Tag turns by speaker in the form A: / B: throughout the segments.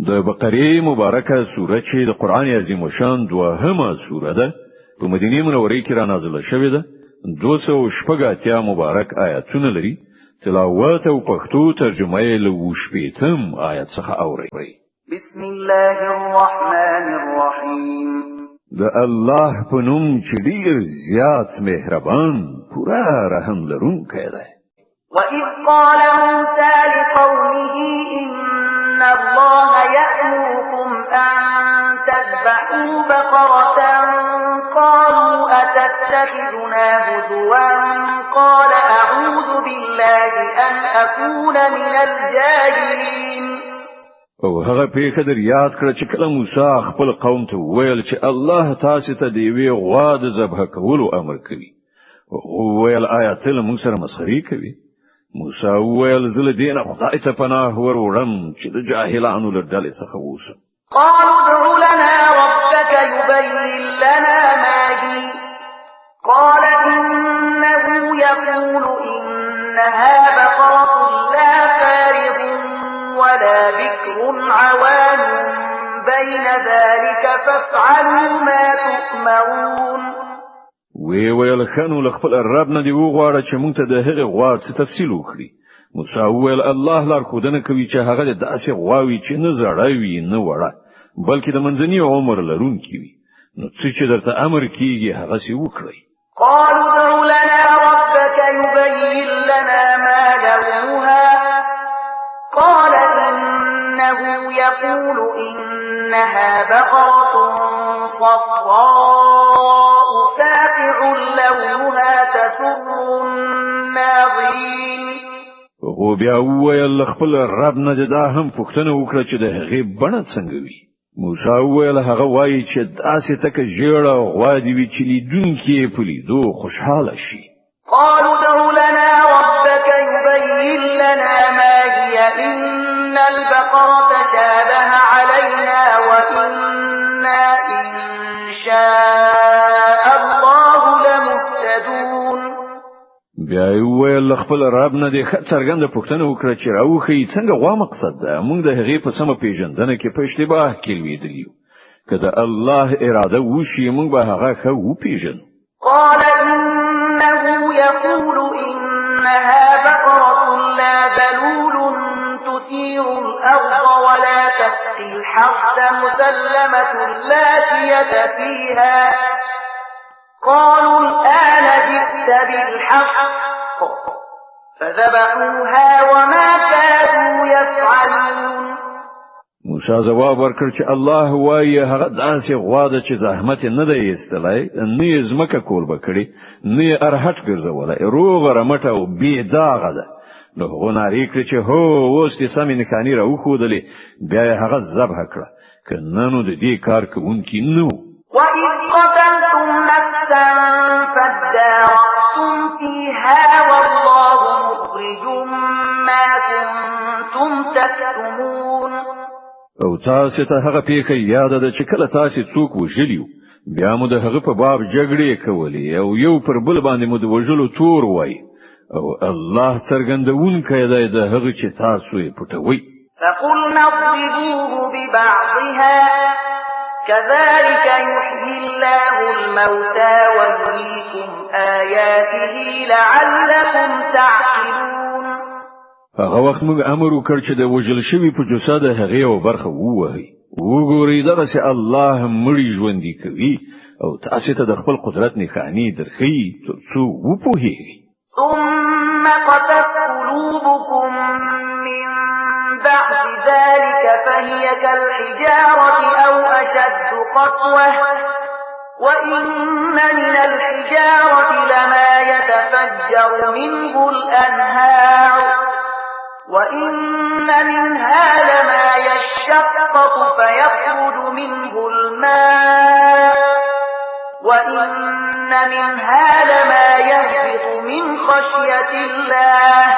A: د بقره مبارکه سوره چې د قران عظیم شان دوهمه سوره ده په مدینه منوره کې را نازله شوې ده 280 مبارک آیاتونه لري تلاوت او پښتو ترجمه یې له وشپیتم آیت څخه اوري
B: بسم الله الرحمن الرحیم
A: د الله په نوم چې ډیر زیات مهربان پورا رحم لرونکی دی
B: وَإِذْ قَالَ مُوسَى لِقَوْمِهِ إِنَّ اللَّهَ يَأْمُرُكُمْ أَن تَذْبَحُوا بَقَرَةً قَالُوا أَتَتَّخِذُنَا هُزُوًا قَالَ أَعُوذُ بِاللَّهِ أَنْ أَكُونَ مِنَ الْجَاهِلِينَ
A: او هغه پیښه در یاد کړ چې کله موسی خپل قوم ته ویل چې الله تاسو ته دی وی غوا د ذبح کولو امر کوي او ویل آیات له موږ سره مسخري کوي موسی ویل زله دینه خدای ته پناه وروړم چې د جاهلانو له ډلې څخه ووسم
B: قالوا ادع لنا ربك يبين لنا ما هي قال إنه يقول إنها بقرة لا فارغ ولا بكر عوان بين ذلك فافعلوا ما تؤمرون
A: ویل خانو لخپل رب نه دی وغواړه چې مونږ ته د هغه غوا څه تفصیل وکړي موسی ویل الله لار خودنه کوي چې هغه د داسې غواوي چې نه زړوي نه وړه بلکې د منځني عمر لرونکي وي نو چې درته امر کیږي هغه سی وکړي
B: قالوا ادع لنا ربك يبين لنا ما لونها قال إنه يقول إنها بقرة صفراء فاقع لونها تسر الناظرين
A: او بیا ویل خپل رب نه دا هم پوښتنه وکړه چې د هغې بڼه څنګه وي موسی ویل هغه وایي چې داسې تک ژیړه غوا دی وی چې لیدونکي په لیدو خوشحاله شي
B: قالوا ادع لنا ربك يبين لنا ما هي إن البقرة شابه علينا وإنا إن شاء الله لمهتدون
A: بیا ویل خپل رب نه دی څرګند پوښتنه وکړه چې راوخی څنګه غوا مقصد ده موږ د هغې په سم پیژندنه کې په اشتباه کې لویدلیو کله الله اراده وشي موږ به هغه خو وپیژنو
B: قال إنه يقول إنها بقرة لا ذلول تثير الأرض ولا تسقي الحرث مسلمة لا شية فيها قالوا الآن جئت بالحق فذبحوها وما كانوا يفعلون
A: موسی جواب ورکړ چې الله وایي هغه داسې غوا ده چې زحمت نه دی ایستلای نه زمکه کول بکړي نه ارهټ ګرځولای روغ رمټه او بی داغه ده نو هغه ناری کړ چې هو اوس دې سمې نکانی راوخودلې بیا هغه ذبح کړه کنه نو د دې کار کوونکی نو
B: وَإِذْ قَتَلْتُمْ نَفْسًا فَادَّارَأْتُمْ فِيهَا وَاللَّهُ مُخْرِجٌ مَا كُنتُمْ تَكْتُمُونَ
A: او تاسو ته هغه پیښه یاد ده چې کله تاسو څوک وژلیو بیا مو د هغه په باب جګړې کولې او یو پر بل باندې مو د وژلو تور وای او الله څرګندونکی دی د هغه چې تاسو یې پټوي
B: فَقُلْنَا اضْرِبُوهُ بِبَعْضِهَا كَذَلِكَ يُحْيِي اللَّهُ الْمَوْتَى وَيُرِيكُمْ آيَاتِهِ لَعَلَّكُمْ تَعْقِلُونَ
A: هغه وخت موږ امر وکړ چې د وژل شوی په جسد هغه او برخه ووهي وګورئ درسه الله مړی ژوندۍ کوي او تاسو ته د خپل قدرت نښانی درخی ترڅو وپوهیږئ
B: ثم قست قلوبكم من بعد ذلك فهي كالحجارة أو أشد قسوة وإن من الحجارة لما يتفجر منه الأنهار وإن منها لما يشقق فيخرج منه الماء وإن منها لما يهبط من خشية الله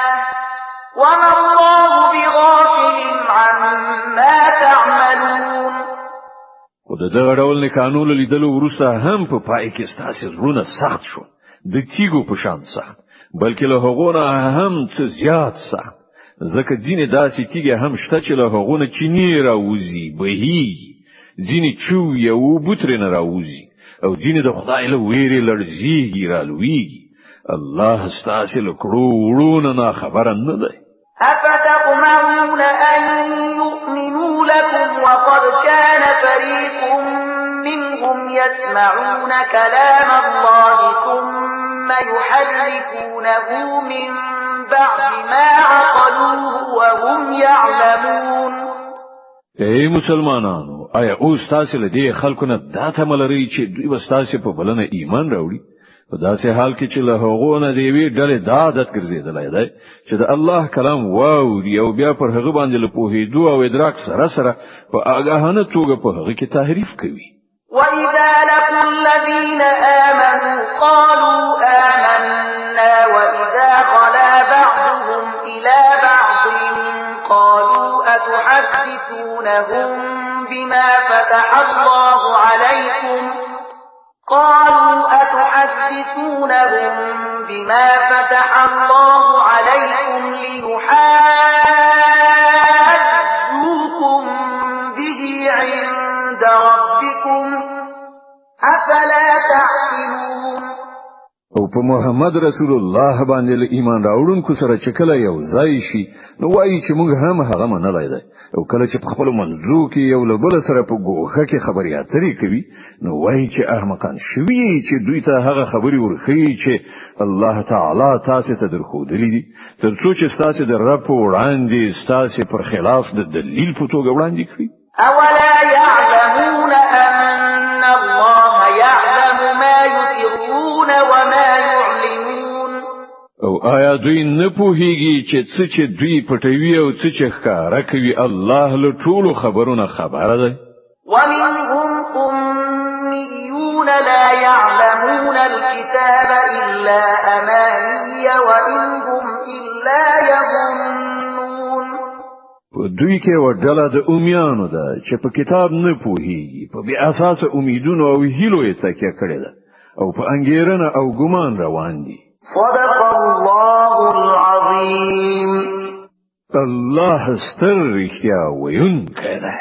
B: وما الله بغافل عما تعملون
A: خو د دغه ډول نکانو لیدلو وروسته هم په پای کې ستاسو زړونه سخت شو د تیګو په شان سخت بلکې له هغه نه هم څه زیات سخت ځکه ځینې داسې تیږې هم شته چې له هغونه چینی راوځي بهیږي ځینې چوي او بوترې نه راوځي او ځینې د خدای له ویرې لړزیږي رالویږي الله ستاسو له کړو وړونه نه خبره نه ده
B: أفتطمعون أن يؤمنوا لكم وقد كان فريق منهم يسمعون كلام الله ثم يحرفونه من بعد ما عقلوه وهم يعلمون
A: ای مسلمانانو آیا اوس تاسو له دې خلکو نه دا تمه لرئ چې دوی به تاسو په بلنه ایمان راوړي په داسې حال کې چې له هغو نه دی وی ډلې د عادت ګرځېدلای دی چې د الله کلام واوري او بیا پر هغه باندې له پوهېدو او ادراک سره سره په آګاهانه توګه په هغه کې تحریف کوي
B: وَإِذَا لَقُوا الَّذِينَ آمَنُوا قَالُوا آمَنَّا وَإِذَا خَلَا بَعْضُهُمْ إِلَى بَعْضٍ قَالُوا أَتُحَدِّثُونَهُم بِمَا فَتَحَ اللَّهُ عَلَيْكُمْ لِيُحَاجُّوكُم بِهِ عِندَ رَبِّكُمْ أَفَلَا تَعْقِلُونَ
A: او په محمد رسول الله باندې ایمان راوړونکو سره چې کله یو ځای شي نو وایي چې موږ هم هغه منلای دی او کله چې په خپل منځو کې یو له بل سره په ګوښه کې خبرې اترې کوي نو وایي چې احمقان شوي چې دوی ته هغه خبرې ورخي چې الله تعالی تاسو ته درخودلې دي ترڅو چې تاسو د رب وړاندې تاسو پر خلاف د دلیل په توګه وړاندې کړئ
B: أولا يعلمون أن الله يعلم ما يسرون وما يعلنون
A: او آیا دوی نه پوهیږي چې څه چې دوی پټوي او څه چې ښکارا کوي الله له ټولو خبرونه خبره ده
B: ومنهم أميون لا يعلمون الكتاب إلا أماني وإن هم إلا يظنون
A: په دوی کې ورډله د امیانو ده چې په کتاب نه پوهیږي په بیا اساس امیدونو او هیلو یې تکیه کړې ده او په انګیرنه او ګمان روان دي
B: صدق الله العظیم
A: الله ستر رښتیا ویونکی دی